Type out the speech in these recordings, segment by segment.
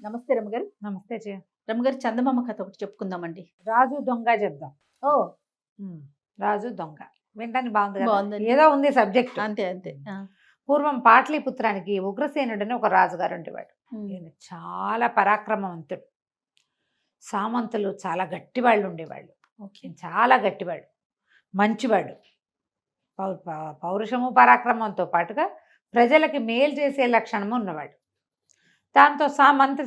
నమస్తే రమ్మగారు. నమస్తే జయ. రమ్మగారు, చందమామ కథ ఒకటి చెప్పుకుందామండి. రాజు దొంగ చెప్దాం. ఓ రాజు దొంగ వినడానికి బాగుంది కదా, బాగుందండి. ఏదో ఉంది సబ్జెక్ట్. అంతే అంతే. పూర్వం పాటలీపుత్రానికి ఉగ్రసేనుడని ఒక రాజుగారు ఉండేవాడు. ఈయన చాలా పరాక్రమవంతుడు. సామంతులు చాలా గట్టివాళ్ళు ఉండేవాళ్ళు. ఈయన చాలా గట్టివాడు, మంచివాడు. పౌరుషము పరాక్రమంతో పాటుగా ప్రజలకి మేలు చేసే లక్షణము ఉన్నవాడు. దాంతో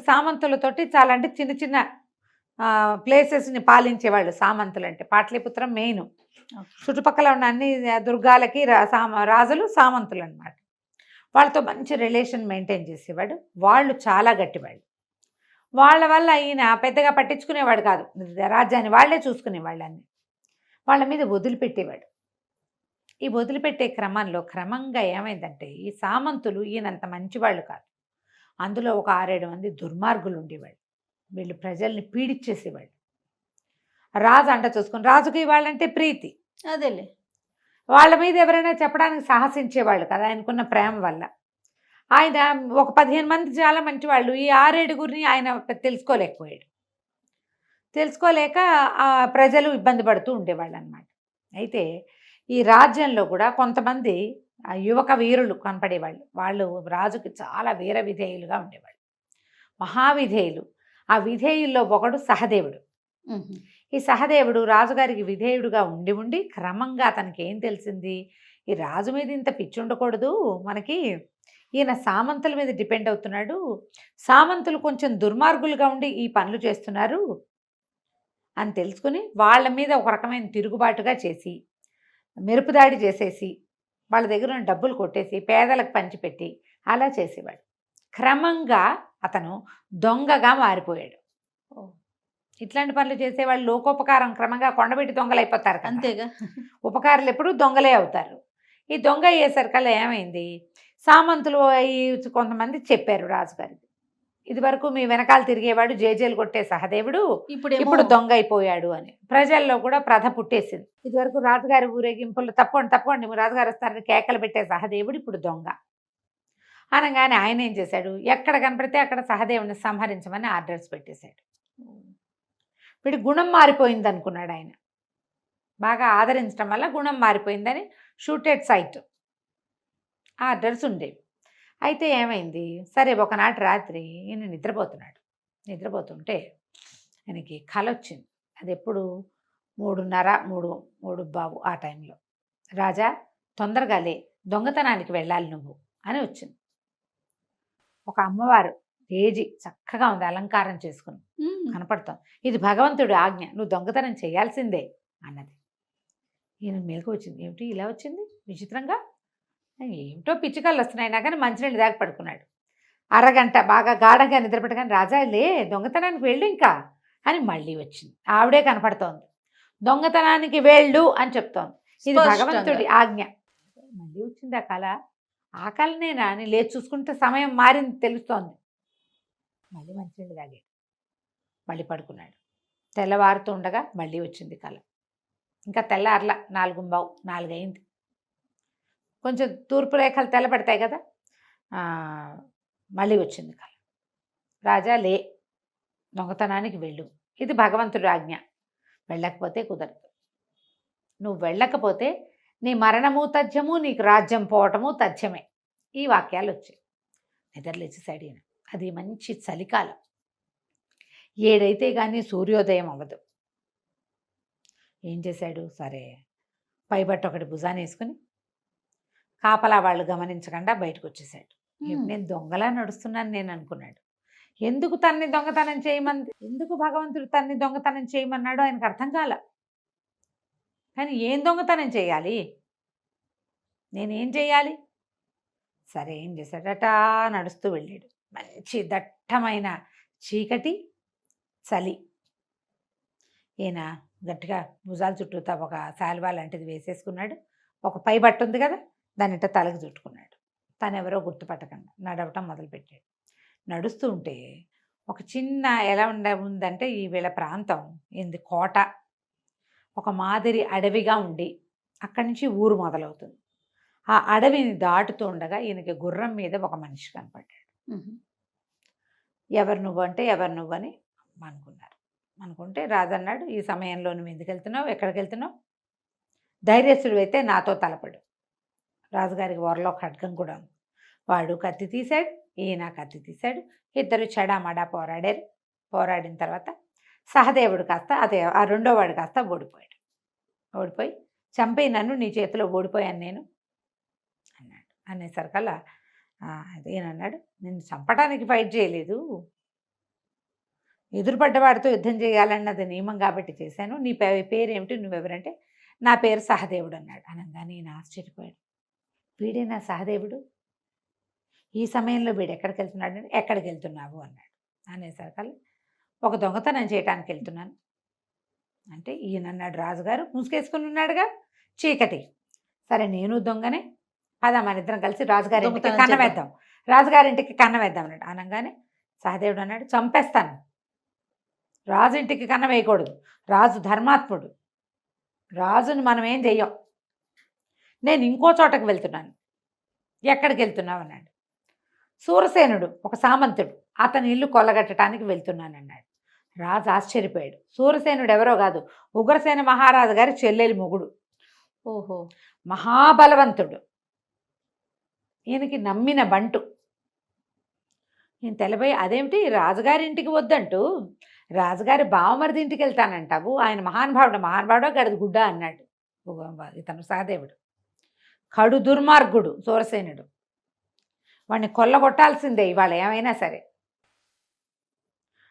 సామంతులతోటి చాలా అంటే చిన్న చిన్న ప్లేసెస్ని పాలించేవాళ్ళు. సామంతులు అంటే పాటలీపుత్రం మెయిన్. చుట్టుపక్కల ఉన్న అన్ని దుర్గాలకి రాజులు సామంతులు అనమాట. వాళ్ళతో మంచి రిలేషన్ మెయింటైన్ చేసేవాడు. వాళ్ళు చాలా గట్టివాళ్ళు. వాళ్ళ వల్ల ఈయన పెద్దగా పట్టించుకునేవాడు కాదు. రాజ్యాన్ని వాళ్ళే చూసుకునేవాళ్ళని వాళ్ళ మీద వదిలిపెట్టేవాడు. ఈ వదిలిపెట్టే క్రమంగా ఏమైందంటే, ఈ సామంతులు ఈయనంత మంచివాళ్ళు కాదు. అందులో ఒక 6-7 మంది దుర్మార్గులు ఉండేవాళ్ళు. వీళ్ళు ప్రజల్ని పీడిచ్చేసేవాళ్ళు. రాజు అంట చూసుకుని, రాజుకి వాళ్ళంటే ప్రీతి. అదేలే. వాళ్ళ మీద ఎవరైనా చెప్పడానికి సాహసించేవాళ్ళు కదా, ఆయనకున్న ప్రేమ వల్ల. ఆయన ఒక 15 మంది చాలా మంచివాళ్ళు, ఈ 6-7గురిని ఆయన తెలుసుకోలేక ప్రజలు ఇబ్బంది పడుతూ ఉండేవాళ్ళు అనమాట. అయితే ఈ రాజ్యంలో కూడా కొంతమంది యువక వీరులు కనపడేవాళ్ళు. వాళ్ళు రాజుకి చాలా వీర విధేయులుగా ఉండేవాళ్ళు, మహావిధేయులు. ఆ విధేయుల్లో ఒకడు సహదేవుడు. ఈ సహదేవుడు రాజుగారికి విధేయుడుగా ఉండి క్రమంగా అతనికి ఏం తెలిసింది, ఈ రాజు మీద ఇంత పిచ్చి ఉండకూడదు మనకి, ఈయన సామంతుల మీద డిపెండ్ అవుతున్నాడు, సామంతులు కొంచెం దుర్మార్గులుగా ఉండి ఈ పనులు చేస్తున్నారు అని తెలుసుకుని వాళ్ళ మీద ఒక రకమైన తిరుగుబాటుగా చేసి, మెరుపుదాడి చేసేసి, వాళ్ళ దగ్గర ఉన్న డబ్బులు కొట్టేసి పేదలకు పంచిపెట్టి అలా చేసేవాడు. క్రమంగా అతను దొంగగా మారిపోయాడు. ఇట్లాంటి పనులు చేసేవాళ్ళు లోకోపకారం క్రమంగా కొండబెట్టి దొంగలు అయిపోతారు. అంతేగా, ఉపకారులు ఎప్పుడు దొంగలే అవుతారు. ఈ దొంగ అయ్యేసరికల్లా ఏమైంది, సామంతులు కొంతమంది చెప్పారు రాజుగారికి, ఇది వరకు మీ వెనకాల తిరిగేవాడు జేజేలు కొట్టే సహదేవుడు ఇప్పుడు దొంగ అయిపోయాడు అని. ప్రజల్లో కూడా ప్రథ పుట్టేసింది. ఇది వరకు రాజుగారి ఊరేగింపులు తప్పండి రాజుగారు వస్తారని కేకలు పెట్టే సహదేవుడు ఇప్పుడు దొంగ అనగానే ఆయన ఏం చేశాడు, ఎక్కడ కనపడితే అక్కడ సహదేవుని సంహరించమని ఆర్డర్స్ పెట్టేశాడు. వీడి గుణం మారిపోయింది అనుకున్నాడు ఆయన. బాగా ఆదరించడం వల్ల గుణం మారిపోయిందని షూటెడ్ సైట్ ఆర్డర్స్ ఉండేవి. అయితే ఏమైంది, సరే ఒకనాటి రాత్రి ఈయన నిద్రపోతుంటే ఆయనకి కల వచ్చింది. అది ఎప్పుడు 3:30 ఆ టైంలో. రాజా తొందరగా లే, దొంగతనానికి వెళ్ళాలి నువ్వు అని వచ్చింది. ఒక అమ్మవారు తేజి చక్కగా ఉంది, అలంకారం చేసుకుని కనపడతాం. ఇది భగవంతుడి ఆజ్ఞ, నువ్వు దొంగతనం చేయాల్సిందే అన్నది. ఈయన మేలుకు వచ్చింది. ఏమిటి ఇలా వచ్చింది విచిత్రంగా, ఏమిటో పిచ్చికళ్ళు వస్తున్నాయినా కానీ మంచినీళ్ళు దాకా పడుకున్నాడు. అరగంట బాగా గాఢంగా నిద్రపెట్టగానే, రాజా లే, దొంగతనానికి వెళ్ళు ఇంకా అని మళ్ళీ వచ్చింది. ఆవిడే కనపడుతోంది, దొంగతనానికి వెళ్ళు అని చెప్తోంది. ఇది భగవంతుడి ఆజ్ఞ. మళ్ళీ వచ్చింది ఆ కళ. ఆ కళనేనా అని లేచి చూసుకుంటే సమయం మారింది తెలుస్తోంది. మళ్ళీ మంచినీళ్ళు తాగాడు, మళ్ళీ పడుకున్నాడు. తెల్లవారుతూ ఉండగా మళ్ళీ వచ్చింది కళ. ఇంకా తెల్లారల 4:15 అయింది. కొంచెం తూర్పు రేఖలు తెల్లబడతాయి కదా, మళ్ళీ వచ్చింది కళ. రాజా లే, దొంగతనానికి వెళ్ళు, ఇది భగవంతుడి ఆజ్ఞ, వెళ్ళకపోతే కుదరదు, నువ్వు వెళ్ళకపోతే నీ మరణము తథ్యము, నీకు రాజ్యం పోవటము తథ్యమే. ఈ వాక్యాలు వచ్చాయి. నిద్రలేచేసాడు ఈయన. అది మంచి చలికాలం, 7 అయితే కానీ సూర్యోదయం అవ్వదు. ఏం చేశాడు, సరే పైబట్ట ఒకటి భుజాన్ని వేసుకుని కాపలా వాళ్ళు గమనించకుండా బయటకు వచ్చేసాడు. నేను దొంగలా నడుస్తున్నాను నేను అనుకున్నాడు. ఎందుకు తన్ని దొంగతనం చేయమంది, ఎందుకు భగవంతుడు తన్ని దొంగతనం చేయమన్నాడో ఆయనకు అర్థం కాల. కానీ ఏం దొంగతనం చేయాలి, నేనేం చేయాలి? సరే ఏం చేశాడట, నడుస్తూ వెళ్ళాడు. మంచి దట్టమైన చీకటి, చలి. ఈయన గట్టిగా భుజాల చుట్టూతా ఒక శాల్వా లాంటిది వేసేసుకున్నాడు. ఒక పై బట్ట ఉంది కదా, దానిట తలకు చుట్టుకున్నాడు. తనెవరో గుర్తుపట్టకుండా నడవటం మొదలుపెట్టాడు. నడుస్తూ ఉంటే ఒక చిన్న ఎలా ఉందంటే, ఈ వీళ్ళ ప్రాంతం ఏంది, కోట, ఒక మాదిరి అడవిగా ఉండి అక్కడి నుంచి ఊరు మొదలవుతుంది. ఆ అడవిని దాటుతూ ఉండగా ఈయనకి గుర్రం మీద ఒక మనిషి కనపడ్డాడు. ఎవరు నువ్వు అంటే ఎవరు నువ్వు అని అనుకున్నారు. అనుకుంటే రాజు అన్నాడు, ఈ సమయంలో నువ్వు ఎందుకు వెళ్తున్నావు, ఎక్కడికి వెళ్తున్నావు? ధైర్యస్తుడు అయితే నాతో తలపడు. రాజుగారికి వరలో ఖడ్గం కూడా ఉంది. వాడు కత్తి తీశాడు, ఈయన కత్తి తీశాడు. ఇద్దరు చెడామడా పోరాడారు. పోరాడిన తర్వాత సహదేవుడు కాస్త ఆ రెండో వాడు కాస్త ఓడిపోయాడు. ఓడిపోయి చంపేయి నన్ను, నీ చేతిలో ఓడిపోయాను నేను అన్నాడు. అనేసరికల్లా ఈయనన్నాడు, నిన్ను చంపడానికి ఫైట్ చేయలేదు, ఎదురుపడ్డవాడితో యుద్ధం చేయాలన్నది నియమం కాబట్టి చేశాను. నీ పేరేమిటి, నువ్వెవరంటే నా పేరు సహదేవుడు అన్నాడు. అనగానే ఈయన ఆశ్చర్యపోయాడు. వీడేనా సహదేవుడు? ఈ సమయంలో వీడు ఎక్కడికి వెళ్తున్నాడు? ఎక్కడికి వెళ్తున్నావు అన్నాడు. అనేసరికల్లా ఒక దొంగతనం చేయడానికి వెళ్తున్నాను అంటే ఈయన అన్నాడు, రాజుగారు ముసుగేసుకుని ఉన్నాడుగా, చీకటి. సరే నేను దొంగనే, పద మన ఇద్దరం కలిసి రాజుగారింటికి కన్నం వేద్దాం, రాజుగారింటికి కన్నం వేద్దాం అన్నాడు. అనగానే సహదేవుడు అన్నాడు, చంపేస్తాను, రాజు ఇంటికి కన్నం వేయకూడదు, రాజు ధర్మాత్ముడు, రాజుని మనం ఏం చెయ్యం, నేను ఇంకో చోటకు వెళ్తున్నాను. ఎక్కడికి వెళ్తున్నావు అన్నాడు. సూరసేనుడు ఒక సామంతుడు, అతని ఇల్లు కొల్లగట్టడానికి వెళ్తున్నానన్నాడు. రాజు ఆశ్చర్యపోయాడు. సూరసేనుడు ఎవరో కాదు, ఉగ్రసేన మహారాజు గారి చెల్లెలి మొగుడు. ఓహో, మహాబలవంతుడు, ఈయనకి నమ్మిన బంటు. ఈయన తెలబోయి, అదేమిటి రాజుగారి ఇంటికి వద్దంటూ రాజుగారి బావమరిది ఇంటికి వెళ్తానంటావు, ఆయన మహానుభావుడో గడిది గుడ్డ అన్నాడు ఇతను సహదేవుడు. కడు దుర్మార్గుడు సూరసేనుడు, వాడిని కొల్లగొట్టాల్సిందే ఇవాళ ఏమైనా సరే.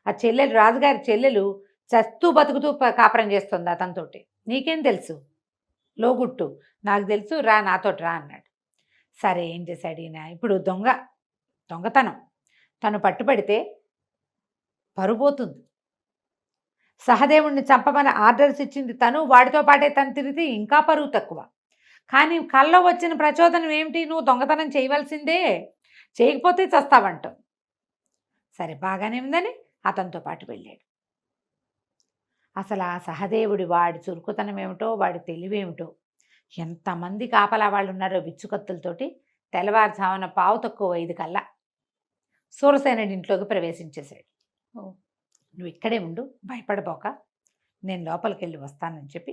ఆ చెల్లెలు, రాజుగారి చెల్లెలు చస్తూ బతుకుతూ కాపురం చేస్తుంది అతనితోటి, నీకేం తెలుసు లోగుట్టు, నాకు తెలుసు, రా నాతోటి రా అన్నాడు. సరే ఏం చేశాడు ఈయన, ఇప్పుడు దొంగతనం తను పట్టుబడితే పరుపోతుంది. సహదేవుణ్ణి చంపమని ఆర్డర్స్ ఇచ్చింది తను, వాడితో పాటే తను తిరిగితే ఇంకా పరువు తక్కువ. కానీ కల్లో వచ్చిన ప్రచోదనం ఏమిటి, నువ్వు దొంగతనం చేయవలసిందే, చేయకపోతే చస్తావంటావు. సరే బాగానే ఉందని అతనితో పాటు వెళ్ళాడు. అసలు ఆ సహదేవుడి వాడి చురుకుతనం ఏమిటో, వాడి తెలివేమిటో, ఎంతమంది కాపలా వాళ్ళు ఉన్నారో విచ్చుకత్తులతోటి తెల్లవారుజామున 4:45 కల్లా సూరసేనుడి ఇంట్లోకి ప్రవేశించేశాడు. నువ్వు ఇక్కడే ఉండు, భయపడబోక, నేను లోపలికి వెళ్ళి వస్తానని చెప్పి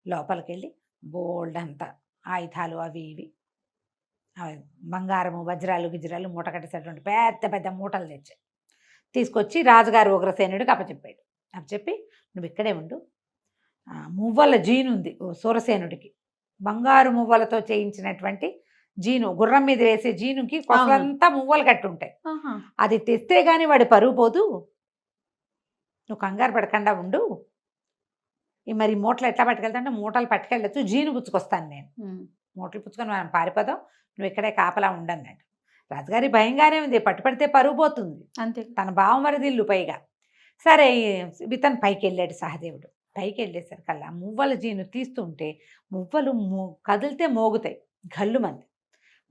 లోపలికి వెళ్ళి బోల్డ్ అంతా ఆయుధాలు అవి ఇవి బంగారము వజ్రాలు గిజ్రాలు మూట కట్టేసేటువంటి పెద్ద పెద్ద మూటలు తెచ్చాడు. తీసుకొచ్చి రాజుగారు ఉగ్రసేనుడికి అప్పచెప్పాడు. అప్పచెప్పి నువ్వు ఇక్కడే ఉండు, మువ్వల జీను ఉంది సూరసేనుడికి, బంగారు మువ్వలతో చేయించినటువంటి జీను, గుర్రం మీద వేసే జీనుకి కొసలంతా మువ్వలు కట్టుంటాయి, అది తెస్తే కానీ వాడి పరుగు పోదు, నువ్వు కంగారు పడకుండా ఉండు. మరి మూటలు ఎట్లా పట్టుకెళ్తాంటే మూటలు పట్టుకెళ్ళచ్చు, జీను పుచ్చుకొస్తాను నేను, మూటలు పుచ్చుకొని మనం పారిపోదాం, నువ్వు ఇక్కడే కాపలా ఉండన్నాడు. రాజుగారి భయంగానే ఉంది, పట్టుపడితే పరుగు పోతుంది, అంతే, తన బావమరిదిల్లు పైగా. సరే ఇతను పైకి వెళ్ళాడు సహదేవుడు. పైకి వెళ్ళేసరికల్లా మువ్వల జీను తీస్తుంటే మువ్వలు కదిలితే మోగుతాయి,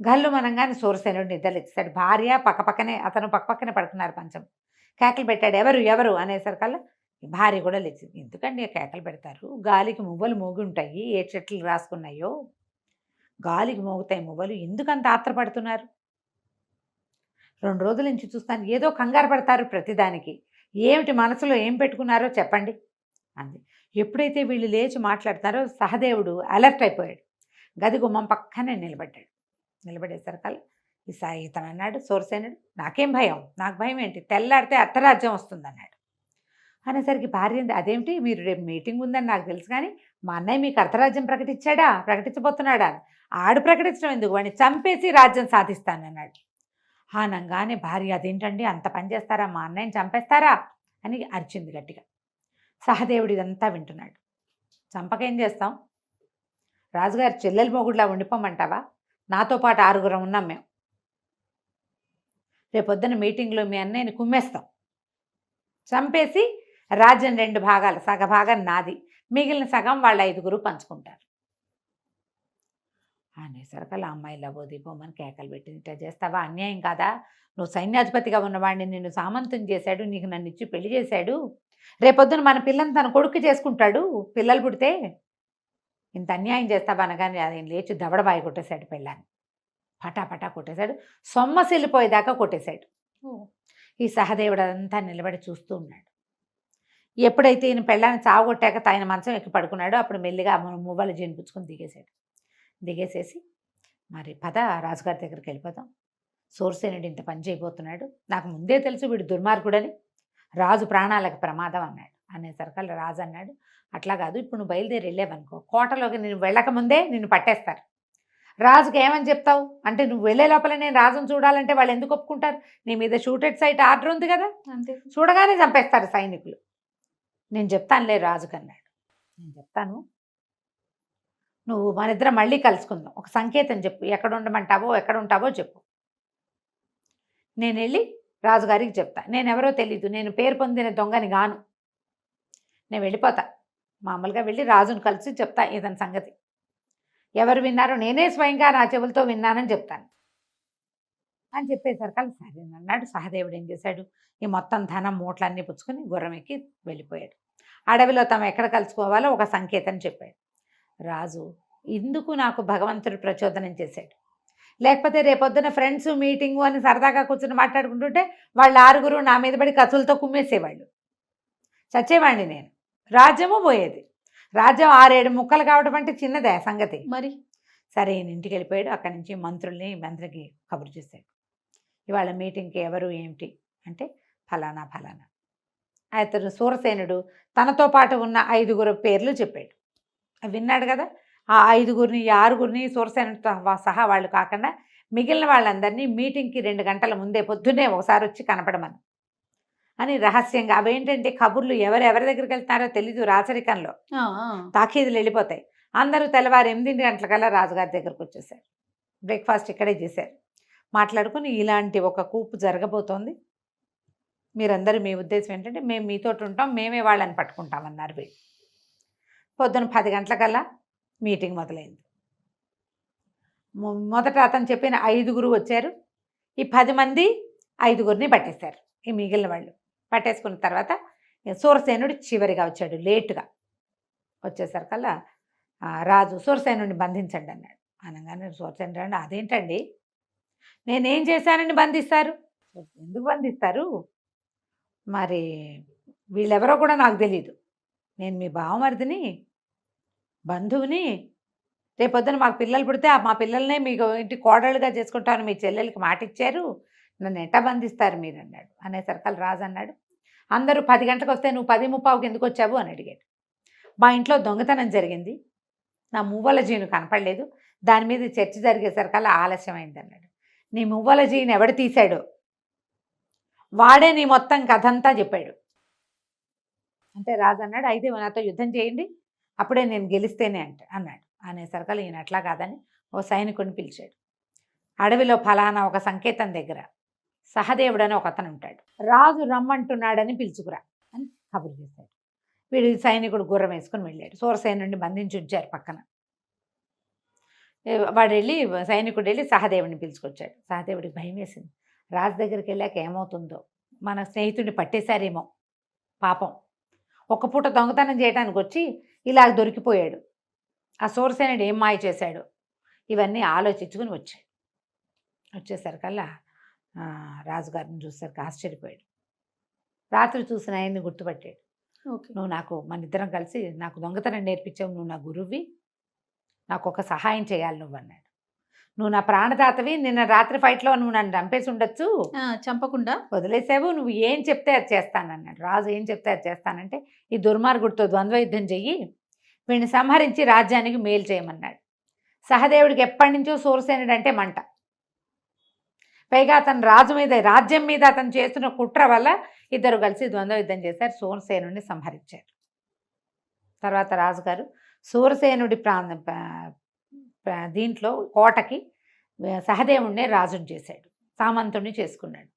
గల్లు మనంగానే సూరసేనుడు నిద్రలేచాడు. భార్య పక్కపక్కనే, అతను పక్కపక్కనే పడుకున్నారు పంచం. కేకలు పెట్టాడు, ఎవరు అనేసరికల్లా భార్య కూడా లేచింది. ఎందుకండి కేకలు పెడతారు, గాలికి మువ్వలు మోగి ఉంటాయి, ఏ చెట్లు రాసుకున్నాయో గాలికి మోగుతాయి మువ్వలు, ఎందుకంత ఆత్రపడుతున్నారు? 2 రోజుల నుంచి చూస్తాను, ఏదో కంగారు పడతారు ప్రతిదానికి, ఏమిటి మనసులో ఏం పెట్టుకున్నారో చెప్పండి అంది. ఎప్పుడైతే వీళ్ళు లేచి మాట్లాడతారో సహదేవుడు అలర్ట్ అయిపోయాడు. గది గుమ్మం పక్కనే నిలబడేసరికల్లా ఇతను అన్నాడు సూరసేనుడు, నాకేం భయం, నాకు భయం ఏంటి, తెల్లాడితే అర్ధరాజ్యం వస్తుందన్నాడు. అనేసరికి భార్య, అదేమిటి మీరు రేపు మీటింగ్ ఉందని నాకు తెలుసు, కానీ మా అన్నయ్య మీకు అర్ధరాజ్యం ప్రకటించబోతున్నాడా? ఆడు ప్రకటించడం ఎందుకు, వాడిని చంపేసి రాజ్యం సాధిస్తానన్నాడు. అనగానే భార్య, అదేంటండి అంత పని చేస్తారా, మా అన్నయ్యని చంపేస్తారా అని అరిచింది గట్టిగా. సహదేవుడు ఇదంతా వింటున్నాడు. చంపకేం చేస్తాం, రాజుగారి చెల్లెలు మొగుడులా ఉండిపోమంటావా? నాతో పాటు 6 ఉన్నాం మేము, రేపొద్దున మీటింగ్లో మీ అన్నయ్యని కుమ్మేస్తాం, చంపేసి రాజ్యం 2 భాగాలు, సగభాగం నాది, మిగిలిన సగం వాళ్ళ 5 పంచుకుంటారు అనేసరికల్లా అమ్మాయి లబోదీపోమని కేకలు పెట్టింది. ఇట్లా చేస్తావా, అన్యాయం కాదా? నువ్వు సైన్యాధిపతిగా ఉన్నవాడిని నిన్ను సామంతం చేశాడు, నీకు నన్ను ఇచ్చి పెళ్లి చేశాడు, రేపొద్దున మన పిల్లని తన కొడుకు చేసుకుంటాడు, పిల్లలు పుడితే, ఇంత అన్యాయం చేస్తావా అనగానే ఆయన లేచి దవడబాయి కొట్టేశాడు, పెళ్ళాన్ని పటాపటా కొట్టేశాడు, సొమ్మసిల్లిపోయేదాకా కొట్టేశాడు. ఈ సహదేవుడు అదంతా నిలబడి చూస్తూ ఉన్నాడు. ఎప్పుడైతే ఈయన పెళ్ళాన్ని చావగొట్టాక ఆయన మంచం ఎక్కి పడుకున్నాడో అప్పుడు మెల్లిగా మువ్వలు జీనిపుచ్చుకొని దిగేశాడు. దిగేసేసి మరి పద రాజుగారి దగ్గరికి వెళ్ళిపోదాం, సూరసేనుడు ఇంత పని చేయబోతున్నాడు, నాకు ముందే తెలుసు వీడు దుర్మార్గుడని, రాజు ప్రాణాలకు ప్రమాదం అన్నాడు. అనేసరికల్లా రాజు అన్నాడు, అట్లా కాదు, ఇప్పుడు నువ్వు బయలుదేరి వెళ్ళావనుకో కోటలోకి నేను వెళ్ళకముందే నిన్ను పట్టేస్తారు. రాజుకి ఏమని చెప్తావు అంటే, నువ్వు వెళ్ళే లోపల నేను రాజును చూడాలంటే వాళ్ళు ఎందుకు ఒప్పుకుంటారు? నీ మీద షూటెడ్ సైట్ ఆర్డర్ ఉంది కదా, అంతే. చూడగానే చంపేస్తారు సైనికులు. నేను చెప్తానులే రాజుకు అన్నాడు. నేను చెప్తాను, నువ్వు మన ఇద్దరం మళ్ళీ కలుసుకుందాం, ఒక సంకేతం చెప్పు, ఎక్కడ ఉండమంటావో ఎక్కడ ఉంటావో చెప్పు, నేను వెళ్ళి రాజుగారికి చెప్తా. నేనెవరో తెలీదు, నేను పేరు పొందిన దొంగని గాను, నేను వెళ్ళిపోతా, మామూలుగా వెళ్ళి రాజును కలిసి చెప్తా ఇతని సంగతి, ఎవరు విన్నారో నేనే స్వయంగా నా చెవులతో విన్నానని చెప్తాను అని చెప్పేసరికి సరే అన్నాడు. సహదేవుడు ఏం చేశాడు, ఈ మొత్తం ధనం మూటలన్నీ పుచ్చుకొని గుర్రం ఎక్కి వెళ్ళిపోయాడు. అడవిలో తమ ఎక్కడ కలుసుకోవాలో ఒక సంకేతం చెప్పాడు. రాజు ఇందుకు నాకు భగవంతుడు ప్రచోదనం చేశాడు, లేకపోతే రేపొద్దున ఫ్రెండ్స్ మీటింగు అని సరదాగా కూర్చొని మాట్లాడుకుంటుంటే వాళ్ళు 6 నా మీద పడి కత్తులతో కుమ్మేసేవాళ్ళు, చచ్చేవాడిని నేను, రాజ్యము పోయేది. రాజ్యం 6-7 ముక్కలు కావడం అంటే చిన్నదే సంగతి. మరి సరే ఈయన ఇంటికి వెళ్ళిపోయాడు. అక్కడి నుంచి మంత్రికి కబురు చేశాడు, ఇవాళ మీటింగ్కి ఎవరు ఏమిటి అంటే ఫలానా ఫలానా. అతను సూరసేనుడు తనతో పాటు ఉన్న 5 పేర్లు చెప్పాడు. విన్నాడు కదా, ఆ 5 ఈ 6 సూరసేనుడితో సహా వాళ్ళు కాకుండా మిగిలిన వాళ్ళందరినీ మీటింగ్కి 2 గంటల ముందే పొద్దున్నే ఒకసారి వచ్చి కనపడమని అని రహస్యంగా. అవేంటంటే కబుర్లు ఎవరెవరి దగ్గరికి వెళ్తున్నారో తెలీదు, రాచరికంలో తాకీదులు వెళ్ళిపోతాయి. అందరూ తెల్లవారు 8 గంటలకల్లా రాజుగారి దగ్గరకు వచ్చేసారు. బ్రేక్ఫాస్ట్ ఇక్కడే చేశారు. మాట్లాడుకుని ఇలాంటి ఒక కూపు జరగబోతోంది, మీరందరూ మీ ఉద్దేశం ఏంటంటే మేము మీతో ఉంటాం, మేమే వాళ్ళని పట్టుకుంటామన్నారు వీళ్ళు. పొద్దున 10 గంటలకల్లా మీటింగ్ మొదలైంది. మొదట అతను చెప్పిన 5 వచ్చారు. ఈ 10 మంది 5 పట్టేశారు. ఈ మిగిలిన వాళ్ళు పట్టేసుకున్న తర్వాత సూరసేనుడు చివరిగా వచ్చాడు. లేటుగా వచ్చేసరికల్లా రాజు సూరసేనుడిని బంధించండి అన్నాడు. అనగానే సూరసేనుడు అదేంటండి, నేనేం చేశానని బంధిస్తారు? ఎందుకు బంధిస్తారు? మరి వీళ్ళెవరో కూడా నాకు తెలీదు, నేను మీ బావమరిదిని, బంధువుని, రేపొద్దున మాకు పిల్లలు పుడితే మా పిల్లల్నే మీకు ఇంటి కోడళ్ళుగా చేసుకుంటాను మీ చెల్లెలకి మాట ఇచ్చారు, నన్ను ఎట్టా బంధిస్తారు మీరు అన్నాడు. అనేసరికల్ రాజు అన్నాడు, అందరూ 10 గంటలకు వస్తే నువ్వు 10:15కి ఎందుకు వచ్చావు అని అడిగాడు. మా ఇంట్లో దొంగతనం జరిగింది, నా మువ్వల జీను కనపడలేదు, దాని మీద చర్చ జరిగేసరికల్లా ఆలస్యమైంది అన్నాడు. నీ మువ్వల జీని ఎవడు తీశాడో వాడే నీ మొత్తం కథంతా చెప్పాడు. అంటే రాజు అన్నాడు, అయితే నాతో యుద్ధం చేయండి, అప్పుడే నేను గెలిస్తేనే అన్నాడు. అనేసరికల్లా ఈయన అట్లా కాదని ఓ సైనికుడిని పిలిచాడు. అడవిలో ఫలానా ఒక సంకేతం దగ్గర సహదేవుడు అని ఒక అతను ఉంటాడు, రాజు రమ్మంటున్నాడని పిలుచుకురా అని కబురు చేశాడు. వీడు సైనికుడు గుర్రం వేసుకుని వెళ్ళాడు. సూరసేనుడిని బంధించి ఉంచారు పక్కన. సైనికుడు వెళ్ళి సహదేవుడిని పిలుచుకొచ్చాడు. సహదేవుడికి భయం వేసింది, రాజు దగ్గరికి వెళ్ళాక ఏమవుతుందో, మన స్నేహితుడిని పట్టేశారేమో పాపం, ఒక్క పూట దొంగతనం చేయడానికి వచ్చి ఇలా దొరికిపోయాడు, ఆ సూరసేనుడు ఏం మాయ చేశాడు, ఇవన్నీ ఆలోచించుకుని వచ్చాడు. వచ్చేసరికల్లా రాజుగారిని చూసరికి ఆశ్చర్యపోయాడు. రాత్రి చూసిన ఆయన్ని గుర్తుపట్టాడు. నువ్వు మన ఇద్దరం కలిసి నాకు దొంగతనం నేర్పించావు, నువ్వు నా గురువువి, నాకు ఒక సహాయం చేయాలి నువ్వు అన్నాడు. నువ్వు నా ప్రాణదాతవి, నిన్న రాత్రి ఫైట్లో నువ్వు నన్ను చంపేసి ఉండొచ్చు, చంపకుండా వదిలేసావు, నువ్వు ఏం చెప్తే అది చేస్తానన్నాడు. రాజు ఏం చెప్తే అది చేస్తానంటే, ఈ దుర్మార్గుడితో ద్వంద్వ యుద్ధం చెయ్యి, వీడిని సంహరించి రాజ్యానికి మేలు చేయమన్నాడు. సహదేవుడికి ఎప్పటి నుంచో సూరసేనుడు అంటే మంట, పైగా అతను రాజ్యం మీద అతను చేస్తున్న కుట్ర వల్ల ఇద్దరు కలిసి ద్వంద్వ యుద్ధం చేశారు, సూరసేనుడిని సంహరించారు. తర్వాత రాజుగారు సూరసేనుడి దీంట్లో కోటకి సహదేవుడినే రాజుని చేశాడు, సామంతుడిని చేసుకున్నాడు,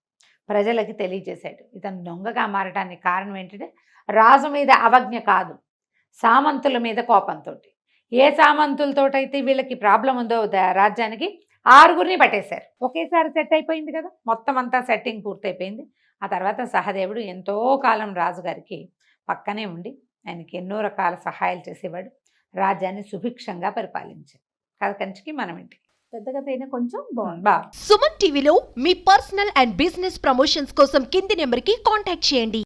ప్రజలకి తెలియజేశాడు. ఇతను దొంగగా మారడానికి కారణం ఏంటంటే రాజు మీద అవజ్ఞ కాదు, సామంతుల మీద కోపంతో. ఏ సామంతులతోటైతే వీళ్ళకి ప్రాబ్లం ఉందో రాజ్యానికి 6 పట్టేశారు. ఒకేసారి సెట్ అయిపోయింది కదా, మొత్తం అంతా సెట్టింగ్ పూర్తయిపోయింది. ఆ తర్వాత సహదేవుడు ఎంతో కాలం రాజుగారికి పక్కనే ఉండి ఆయనకి ఎన్నో రకాల సహాయాలు చేసేవాడు, రాజ్యాన్ని సుభిక్షంగా పరిపాలించాడు. కథ కంచికి మనం ఇంటికి. పెద్ద కథ అయినా కొంచెం బాగుంది. బా సుమన్ టీవీలో మీ పర్సనల్ అండ్ బిజినెస్ ప్రమోషన్స్ కోసం కింది నెంబర్కి కాంటాక్ట్ చేయండి.